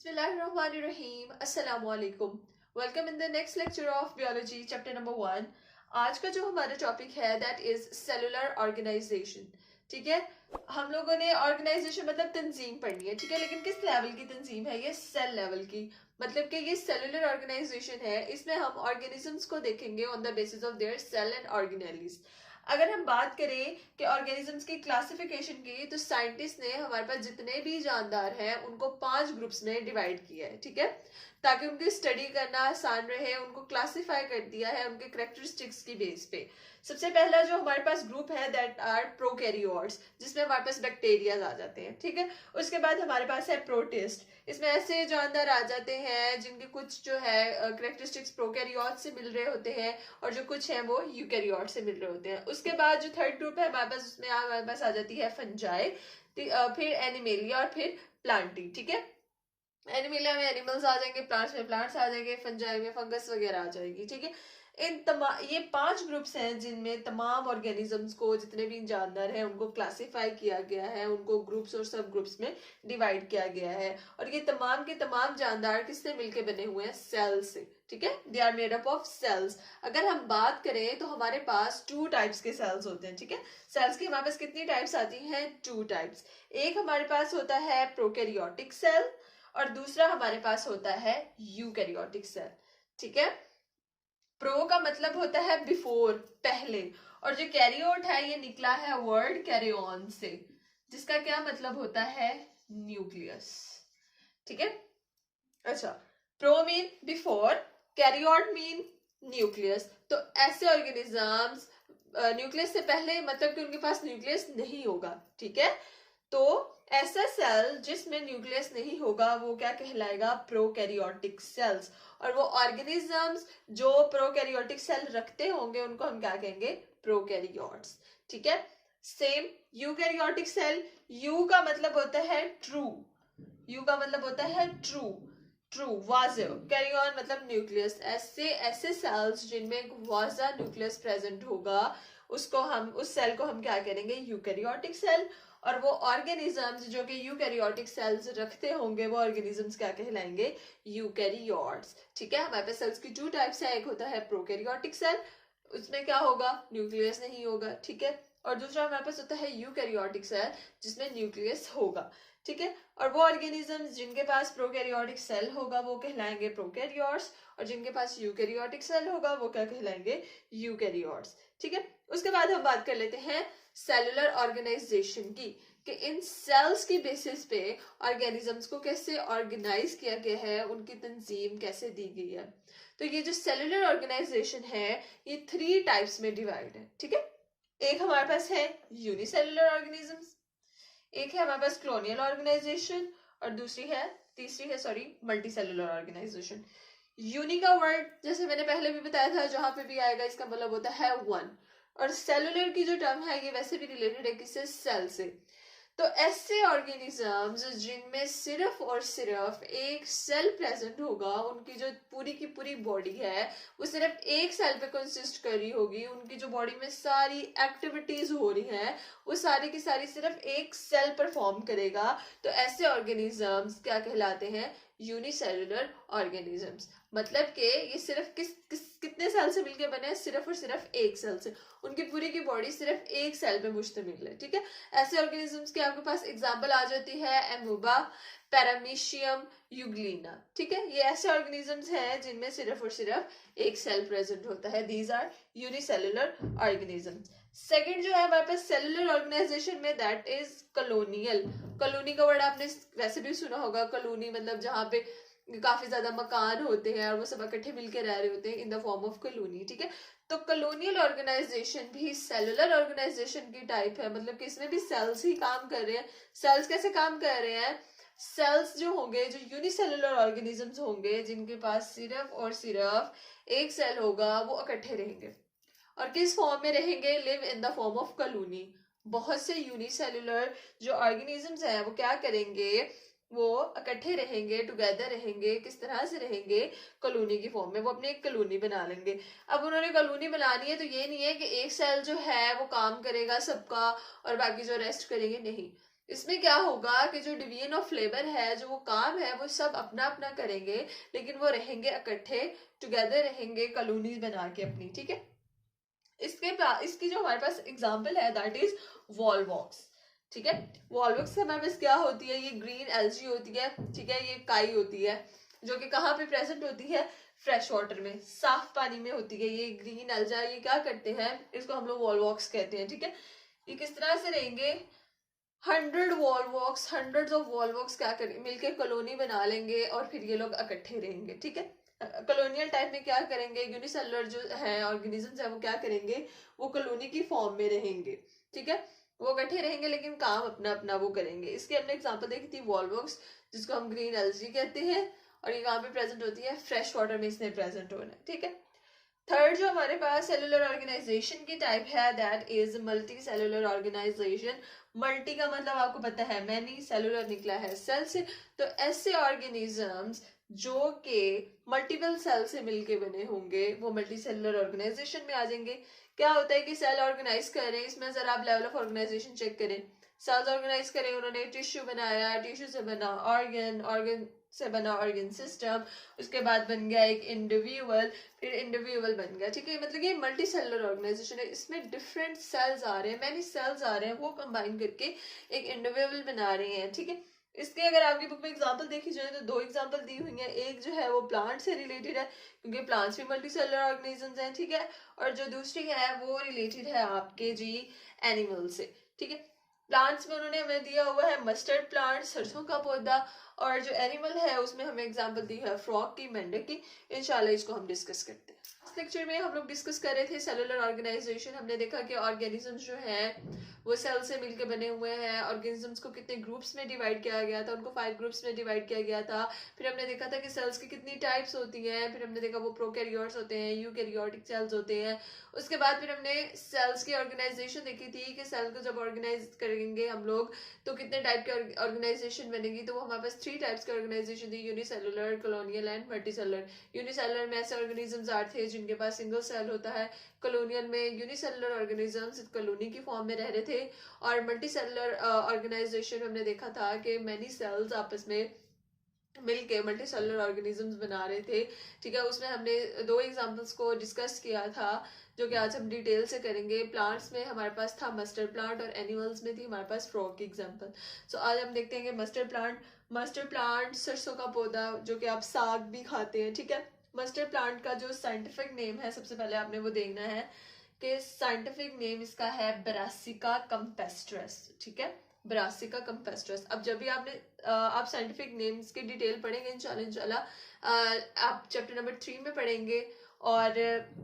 बिस्मिल्लाहिर्रहमानिर्रहीम अस्सलामुअलैकुम। Welcome in the next lecture of biology chapter number 1। आज का जो हमारा टॉपिक है दैट इज सेलुलर ऑर्गेनाइजेशन। ठीक है, हम लोगों ने ऑर्गेनाइजेशन मतलब तंजीम पढ़नी है। ठीक है, लेकिन किस लेवल की तंजीम है? ये सेल लेवल की। मतलब कि ये सेलुलर ऑर्गेनाइजेशन है, इसमें हम ऑर्गेनिजम्स को देखेंगे on the basis of their cell and organelles. अगर हम बात करें कि ऑर्गेनिजम्स की क्लासिफिकेशन की, तो साइंटिस्ट ने हमारे पास जितने भी जानदार हैं उनको 5 ग्रुप्स में डिवाइड किया है। ठीक है, ताकि उनकी स्टडी करना आसान रहे, उनको क्लासिफाई कर दिया है उनके करेक्टरिस्टिक्स की बेस पे। सबसे पहला जो हमारे पास ग्रुप है दैट आर प्रोकैरियोट्स, जिसमें हमारे पास बैक्टीरिया आ जाते हैं। ठीक है, उसके बाद हमारे पास है प्रोटिस्ट, इसमें ऐसे जानदार आ जाते हैं जिनके कुछ जो है करेक्टरिस्टिक्स प्रोकैरियोट से मिल रहे होते हैं, और जो कुछ है वो यूकैरियोट से मिल रहे होते हैं। उसके बाद जो थर्ड ग्रुप है हमारे पास, उसमें हमारे पास आ जाती है फंजाई, फिर एनिमेलिया और फिर प्लांटी। ठीक है, एनिमेलिया में एनिमल्स आ जाएंगे, प्लांट्स में प्लांट्स आ जाएंगे, फंजाई में फंगस वगैरह आ जाएगी। ठीक है, ये 5 ग्रुप्स हैं जिनमें तमाम ऑर्गेनिजम्स को, जितने भी जानदार हैं उनको क्लासिफाई किया गया है, उनको ग्रुप्स और सब ग्रुप्स में डिवाइड किया गया है। और ये तमाम के तमाम जानदार किससे मिलकर बने हुए हैं? सेल से। ठीक है, they are made up of cells. अगर हम बात करें तो हमारे पास 2 टाइप्स के सेल्स होते हैं। ठीक है, सेल्स की हमारे पास कितनी टाइप्स आती हैं? 2 टाइप्स। एक हमारे पास होता है प्रोकैरियोटिक सेल, और दूसरा हमारे पास होता है यूकैरियोटिक सेल। ठीक है, प्रो का मतलब होता है बिफोर, पहले, और जो कैरियोट है ये निकला है वर्ड कैरियोन से, जिसका क्या मतलब होता है? न्यूक्लियस। ठीक है, अच्छा, pro mean before, karyote mean nucleus. तो ऐसे ऑर्गेनिजम्स न्यूक्लियस से पहले, मतलब कि उनके पास न्यूक्लियस नहीं होगा। ठीक है, तो ऐसा सेल जिसमें न्यूक्लियस नहीं होगा वो क्या कहलाएगा? Prokaryotic cells. और वो ऑर्गेनिजम्स जो प्रोकैरियोटिक सेल रखते होंगे उनको हम क्या कहेंगे? प्रोकैरियोट्स। ठीक है, सेम यूकैरियोटिक सेल, यू का मतलब होता है ट्रू, यू का मतलब होता है ट्रू, ट्रू वाज़, कैरियन मतलब न्यूक्लियस। ऐसे ऐसे सेल्स जिनमें एक वाज़ा न्यूक्लियस प्रेजेंट होगा, उसको हम, उस सेल को हम क्या करेंगे? Eukaryotic cell. और वो ऑर्गेनिजम्स जो कि यूकैरियोटिक सेल्स रखते होंगे वो ऑर्गेनिजम्स क्या कहलाएंगे? यूकैरियोट्स। ठीक है, हमारे पास सेल्स की 2 टाइप्स है, एक होता है प्रोकैरियोटिक सेल, उसमें क्या होगा? न्यूक्लियस नहीं होगा। ठीक है, और दूसरा हमारे पास होता है यूकैरियोटिक सेल, जिसमें न्यूक्लियस होगा। ठीक है, और वो ऑर्गेनिजम्स जिनके पास प्रोकैरियोटिक सेल होगा वो कहलाएंगे प्रोकैरियोट्स, और जिनके पास यूकैरियोटिक सेल होगा वो क्या कहलाएंगे? यूकैरियोट्स। ठीक है, उसके बाद हम बात कर लेते हैं सेलुलर ऑर्गेनाइजेशन की, कि इन सेल्स की बेसिस पे ऑर्गेनिजम्स को कैसे ऑर्गेनाइज किया गया है, उनकी तंजीम कैसे दी गई है। तो ये जो सेलुलर ऑर्गेनाइजेशन है ये 3 टाइप्स में डिवाइड है। ठीक है, एक हमारे पास है यूनिसेलुलर ऑर्गेनिजम्स, एक है हमारे पास कॉलोनियल ऑर्गेनाइजेशन, और तीसरी है sorry multi cellular organisation. Uni का वर्ड जैसे मैंने पहले भी बताया था, जहां पे भी आएगा इसका मतलब होता है 1। और सेलुलर की जो टर्म है ये वैसे भी रिलेटेड है किससे? सेल से। तो ऐसे ऑर्गेनिजम्स जिनमें सिर्फ और सिर्फ एक सेल प्रेजेंट होगा, उनकी जो पूरी की पूरी बॉडी है वो सिर्फ एक सेल पे कंसिस्ट कर रही होगी, उनकी जो बॉडी में सारी एक्टिविटीज हो रही हैं वो सारी की सारी सिर्फ एक सेल परफॉर्म करेगा, तो ऐसे ऑर्गेनिजम्स क्या कहलाते हैं? Unicellular organisms. मतलब कि ये सिर्फ कितने सेल से मिलकर बने हैं? सिर्फ और सिर्फ एक सेल से, उनकी पूरी की बॉडी सिर्फ एक सेल पे मुश्तमिल है। ठीक है, ऐसे ऑर्गेनिजम्स के आपके पास एग्जांपल आ जाती है एमोबा, पैरामीशियम, यूग्लिना। ठीक है, ये ऐसे ऑर्गेनिजम्स हैं जिनमें सिर्फ और सिर्फ एक सेल प्रेजेंट होता है। These are unicellular organisms. Second जो है हमारे पास सेलुलर ऑर्गेनाइजेशन में, दैट इज कॉलोनियल। कॉलोनी का वर्ड आपने वैसे भी सुना होगा, कॉलोनी मतलब जहाँ पे काफी ज्यादा मकान होते हैं और वो सब इकट्ठे मिलकर रह रहे होते हैं in the form of colony. ठीक है, तो कॉलोनियल ऑर्गेनाइजेशन भी सेलुलर ऑर्गेनाइजेशन की टाइप है, मतलब कि इसमें भी सेल्स ही काम कर रहे हैं। सेल्स कैसे काम कर रहे हैं? सेल्स जो होंगे, जो यूनिसेलुलर ऑर्गेनिजम्स होंगे जिनके पास सिर्फ और सिर्फ एक सेल होगा, वो इकट्ठे रहेंगे। और किस फॉर्म में रहेंगे? Live in the form of colony. बहुत से यूनिसेलुलर जो ऑर्गेनिजम्स हैं वो क्या करेंगे? वो इकट्ठे रहेंगे, टुगेदर रहेंगे। किस तरह से रहेंगे? कॉलोनी की फॉर्म में, वो अपनी एक कॉलोनी बना लेंगे। अब उन्होंने कॉलोनी बनानी है तो ये नहीं है कि एक सेल जो है वो काम करेगा सबका और बाकी जो रेस्ट करेंगे, नहीं। इसमें क्या होगा कि जो डिवीजन ऑफ लेबर है, जो वो काम है, वो सब अपना अपना करेंगे, लेकिन वो रहेंगे इकट्ठे, टुगेदर रहेंगे, कॉलोनीज बना के अपनी, ठीक है। इसकी जो हमारे पास एग्जांपल है दैट इज वॉलवॉक्स, ठीक है। वॉलवॉक्स हमारे पास क्या होती है, ये ग्रीन एल्जी होती है, ठीक है, ये काई होती है, जो कि कहाँ पे प्रेजेंट होती है, फ्रेश वाटर में, साफ पानी में होती है। ये ग्रीन एल्जा, ये क्या करते हैं, इसको हम लोग वॉलवॉक्स कहते हैं, ठीक है। ये किस तरह से रहेंगे, 100 ऑफ वॉलवॉक्स क्या करेंगे, मिलके कॉलोनी बना लेंगे और फिर ये लोग इकट्ठे रहेंगे, ठीक है। कॉलोनियल टाइप में क्या करेंगे, यूनिसेलुलर जो है ऑर्गेनिजम्स है वो क्या करेंगे, वो कॉलोनी की फॉर्म में रहेंगे, ठीक है। वो इकट्ठे रहेंगे लेकिन काम अपना अपना वो करेंगे। इसकी हमने एग्जांपल देखी थी वॉलवॉक्स, जिसको हम ग्रीन एल्जी कहते हैं, और ये कहाँ पे प्रेजेंट होती है, फ्रेश वाटर में इसने प्रेजेंट होना है, ठीक है। थर्ड जो हमारे पास सेलुलर ऑर्गेनाइजेशन की टाइप है that is multi cellular organisation. Multi का मतलब आपको पता है मैनी, सेलुलर निकला है सेल से, तो ऐसे ऑर्गेनिजम्स जो के मल्टीपल सेल से मिलके बने होंगे वो मल्टी सेलुलर ऑर्गेनाइजेशन में आ जाएंगे। क्या होता है कि सेल ऑर्गेनाइज कर रहे हैं, इसमें जरा आप लेवल ऑफ ऑर्गेनाइजेशन चेक करें। सेल्स ऑर्गेनाइज करें, उन्होंने टिश्यू बनाया, टिश्यू से बना ऑर्गन, ऑर्गन से बना ऑर्गन सिस्टम, उसके बाद बन गया एक इंडिविजुअल, फिर इंडिविजुअल बन गया, ठीक है। मतलब ये मल्टी सेलुलर ऑर्गेनाइजेशन है, इसमें डिफरेंट सेल्स आ रहे हैं, मैनी सेल्स आ रहे हैं, वो कंबाइन करके एक इंडिविजुअल बना रहे हैं, ठीक है। इसके अगर आपकी बुक में एग्जांपल देखी जाए तो दो एग्जांपल दी हुई हैं, एक जो है वो प्लांट से रिलेटेड है क्योंकि प्लांट्स भी मल्टी सेलुलर ऑर्गेनिजम्स हैं, ठीक है, और जो दूसरी है वो रिलेटेड है आपके जी एनिमल से, ठीक है। प्लांट्स में उन्होंने हमें दिया हुआ है मस्टर्ड प्लांट, सरसों का पौधा, और जो एनिमल है उसमें हमें एग्जांपल दी है फ्रॉग की, मेंढक की। इंशाल्लाह इसको हम डिस्कस करते हैं। इस लेक्चर में हम लोग डिस्कस कर रहे थे सेलुलर ऑर्गेनाइजेशन। हमने देखा कि ऑर्गेनिजम्स जो हैं वो सेल से मिलकर बने हुए हैं। ऑर्गेनिजम्स को कितने ग्रुप्स में डिवाइड किया गया था, उनको 5 ग्रुप्स में डिवाइड किया गया था। फिर हमने देखा था कि सेल्स की कितनी टाइप्स होती हैं, फिर हमने देखा वो प्रोकैरियोट्स होते हैं, यूकैरियोटिक सेल्स होते हैं। उसके बाद फिर हमने सेल्स की ऑर्गेनाइजेशन देखी थी कि सेल को जब ऑर्गेनाइज करेंगे हम लोग तो कितने टाइप की ऑर्गेनाइजेशन बनेगी, तो वो हमारे पास 3 टाइप्स की ऑर्गेनाइजेशन थी, unicellular, colonial and multicellular. Unicellular में ऐसे ऑर्गेनिजम्स आते थे जिनके पास सिंगल सेल होता है, कॉलोनियल में यूनिसेलुलर ऑर्गेनिजम्स कॉलोनी की फॉर्म में रह रहे थे, और मल्टीसेलुलर ऑर्गेनाइजेशन हमने देखा था कि मैनी सेल्स आपस में मिलके मल्टी सेलुलर ऑर्गेनिजम्स बना रहे थे, ठीक है। उसमें हमने 2 एग्जांपल्स को डिस्कस किया था जो कि आज हम डिटेल से करेंगे। प्लांट्स में हमारे पास था मस्टर्ड प्लांट और एनिमल्स में थी हमारे पास फ्रॉग की एग्जांपल। सो आज हम देखते हैं कि मस्टर्ड प्लांट सरसों का पौधा जो कि आप साग भी खाते हैं, ठीक है। मस्टर्ड प्लांट का जो साइंटिफिक नेम है सबसे पहले आपने वो देखना है कि साइंटिफिक नेम इसका है ब्रासिका कंपेस्ट्रस, ठीक है, ब्रासिका कंपेस्ट्रस। अब जब भी आप साइंटिफिक नेम्स की डिटेल पढ़ेंगे इंशाल्लाह आप चैप्टर नंबर 3 में पढ़ेंगे, और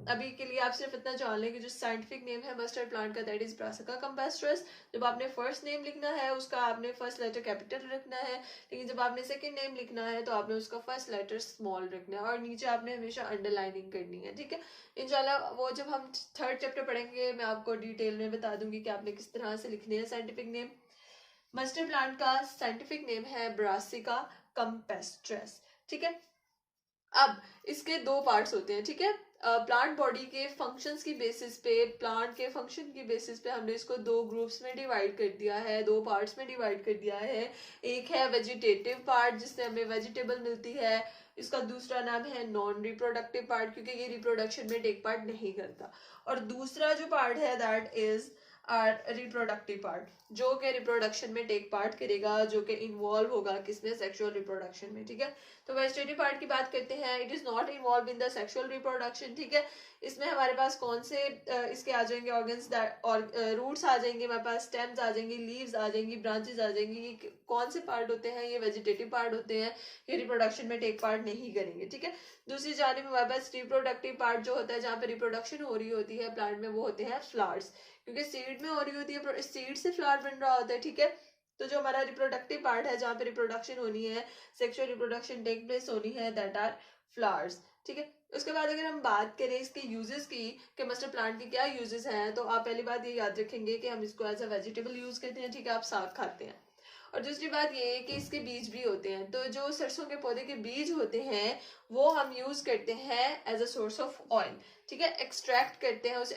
अभी के लिए आप सिर्फ इतना जान लें कि जो साइंटिफिक नेम है मस्टर्ड प्लांट का दैट इज ब्रासिका कंपेस्ट्रस। जब आपने फर्स्ट नेम लिखना है उसका आपने फर्स्ट लेटर कैपिटल रखना है, लेकिन जब आपने सेकंड नेम लिखना है तो आपने उसका फर्स्ट लेटर स्मॉल रखना है, और नीचे आपने हमेशा अंडरलाइनिंग करनी है, ठीक है। इंशाल्लाह वो जब हम थर्ड चैप्टर पढ़ेंगे मैं आपको डिटेल में बता दूंगी कि आपने किस तरह से लिखने हैं साइंटिफिक नेम। मस्टर्ड प्लांट का साइंटिफिक नेम है ब्रासिका कंपेस्ट्रस, ठीक है। अब इसके 2 पार्ट्स होते हैं, ठीक है। प्लांट बॉडी के फंक्शंस की बेसिस पे, प्लांट के फंक्शन की बेसिस पे हमने इसको 2 ग्रुप्स में डिवाइड कर दिया है, 2 पार्ट्स में डिवाइड कर दिया है। एक है वेजिटेटिव पार्ट जिससे हमें वेजिटेबल मिलती है, इसका दूसरा नाम है नॉन रिप्रोडक्टिव पार्ट क्योंकि ये रिप्रोडक्शन में टेक पार्ट नहीं करता, और दूसरा जो पार्ट है दैट इज रिप्रोडक्टिव पार्ट जो कि रिप्रोडक्शन में टेक पार्ट करेगा, जो कि इन्वॉल्व होगा किसमें, सेक्सुअल रिप्रोडक्शन में, ठीक है। तो वेजिटेटिव पार्ट की बात करते हैं, it is not involve in the sexual reproduction, ठीक है। इसमें हमारे पास कौन से इसके आ जाएंगे ऑर्गन्स, और रूट्स आ जाएंगे, हमारे पास स्टेम्स आ जाएंगी, लीव्स आ जाएंगी, ब्रांचेस आ जाएंगी। ये कौन से पार्ट होते हैं, ये वेजिटेटिव पार्ट होते हैं, ये रिप्रोडक्शन में टेक पार्ट नहीं करेंगे, ठीक है। दूसरी जानिब हमारे पास रिप्रोडक्टिव पार्ट जो होता है जहाँ पे रिप्रोडक्शन हो रही होती है प्लांट में, वो होते हैं फ्लावर्स, क्योंकि सीड में हो रही होती है, सीड से फ्लावर बन रहा होता है, ठीक है। तो जो हमारा रिप्रोडक्टिव पार्ट है जहाँ पे रिप्रोडक्शन होनी है, सेक्सुअल रिप्रोडक्शन टेक प्लेस होनी है, दैट आर फ्लावर्स, ठीक है। उसके बाद अगर हम बात करें इसके यूजेस की कि मस्टर्ड प्लांट के क्या यूजेस हैं, तो आप पहली बात ये याद रखेंगे कि हम इसको एज अ वेजिटेबल यूज करते हैं, ठीक है, आप साग खाते हैं। और दूसरी बात ये है कि इसके बीज भी होते हैं, तो जो सरसों के पौधे के बीज होते हैं वो हम यूज करते हैं as a source of oil. ठीक है, एक्सट्रैक्ट करते हैं उसे,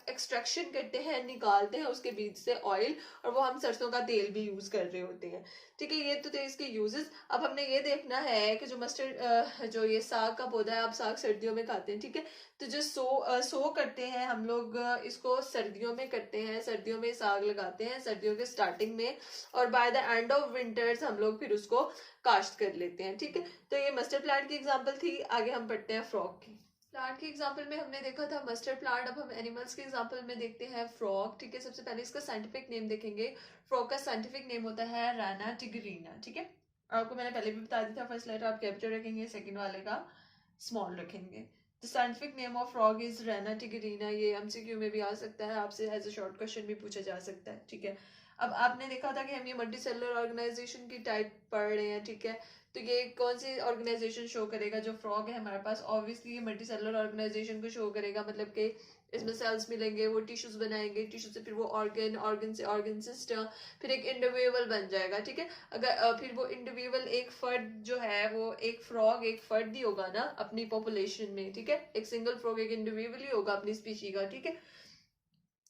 एक्सट्रैक्शन करते हैं, निकालते हैं उसके बीज से ऑयल, और वो हम सरसों का तेल भी यूज कर रहे होते हैं। ठीक है, ये तो थे इसके यूजेस। अब हमने ये देखना है कि जो मस्टर्ड जो ये साग का पौधा है, आप साग सर्दियों में खाते हैं, ठीक है, तो जो सो करते हैं हम लोग, इसको सर्दियों में करते हैं, सर्दियों में साग लगाते हैं सर्दियों के स्टार्टिंग में, और by the end of winters हम लोग फिर उसको काश्त कर लेते हैं। ठीक है, तो ये मस्टर्ड प्लांट की एग्जांपल थी। आगे हम पढ़ते हैं फ्रॉग की। प्लांट की एग्जांपल में हमने देखा था मस्टर्ड प्लांट, अब हम एनिमल्स के एग्जांपल में देखते हैं फ्रॉग। ठीक है, सबसे पहले इसका साइंटिफिक नेम देखेंगे। फ्रॉग का साइंटिफिक नेम होता है राना टिगरीना। ठीक है, आपको मैंने पहले भी बता दिया था, फर्स्ट लेटर आप कैपिटल रखेंगे, सेकंड वाले का स्मॉल रखेंगे। The scientific name of frog is Rana tigrina. ये एमसीक्यू में भी आ सकता है, आपसे एज अ शॉर्ट क्वेश्चन भी पूछा जा सकता है। ठीक है, अब आपने देखा था कि हम ये मल्टी सेलुलर ऑर्गेनाइजेशन की टाइप पढ़ रहे हैं। ठीक है, तो ये कौन सी ऑर्गेनाइजेशन शो करेगा? जो फ्रॉग है हमारे पास, ऑब्वियसली ये मल्टी सेलुलर ऑर्गेनाइजेशन को शो करेगा, मतलब कि इसमें सेल्स मिलेंगे, वो टिश्यूज बनाएंगे, टिश्यू से फिर वो ऑर्गन, ऑर्गन से ऑर्गन सिस्टम, फिर एक इंडिविजुअल बन जाएगा। ठीक है, अगर फिर वो इंडिविजुअल एक फर्द जो है, वो एक फ्रॉग एक फर्द ही होगा ना अपनी पॉपुलेशन में। ठीक है, एक सिंगल फ्रॉग एक इंडिविजुअल ही होगा अपनी स्पीशी का। ठीक है,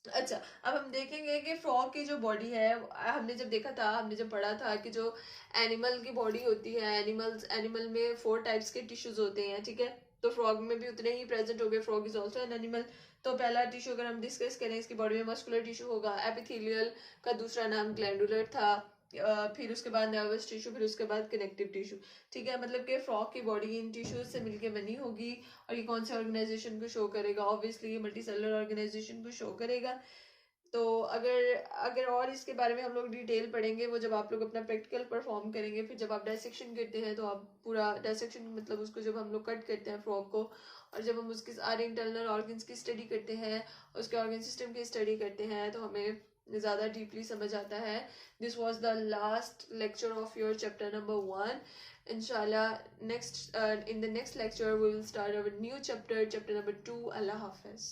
अच्छा, अब हम देखेंगे कि फ्रॉग की जो बॉडी है, हमने जब देखा था, हमने जब पढ़ा था कि जो एनिमल की बॉडी होती है, एनिमल में 4 टाइप्स के टिश्यूज होते हैं। ठीक है, तो फ्रॉग में भी उतने ही प्रेजेंट हो गए, frog is also an animal. तो पहला टिश्यू अगर हम डिस्कस करें, इसकी बॉडी में मस्कुलर टिश्यू होगा, एपिथेलियल का दूसरा नाम ग्लैंडुलर था, फिर उसके बाद नर्वस टिश्यू, फिर उसके बाद कनेक्टिव टिश्यू। ठीक है, मतलब कि फ्रॉग की बॉडी इन टिश्यूज से मिलकर बनी होगी, और ये कौन से ऑर्गेनाइजेशन को शो करेगा? ऑब्वियसली ये मल्टी सेलुलर ऑर्गेनाइजेशन को शो करेगा। तो अगर अगर और इसके बारे में हम लोग डिटेल पढ़ेंगे, वो जब आप लोग अपना प्रैक्टिकल परफॉर्म करेंगे, फिर जब आप डायसेक्शन करते हैं, तो आप पूरा डायसेक्शन मतलब उसको जब हम लोग कट करते हैं फ्रॉग को, और जब हम उसके सारे इंटरनल ऑर्गन्स की स्टडी करते हैं, उसके ऑर्गन सिस्टम की स्टडी करते हैं, तो हमें ज़्यादा डीपली समझ आता है। This was the last lecture of your chapter number 1। इंशाल्लाह next in the next lecture we will start our new chapter, chapter number 2। अल्लाह हाफिज।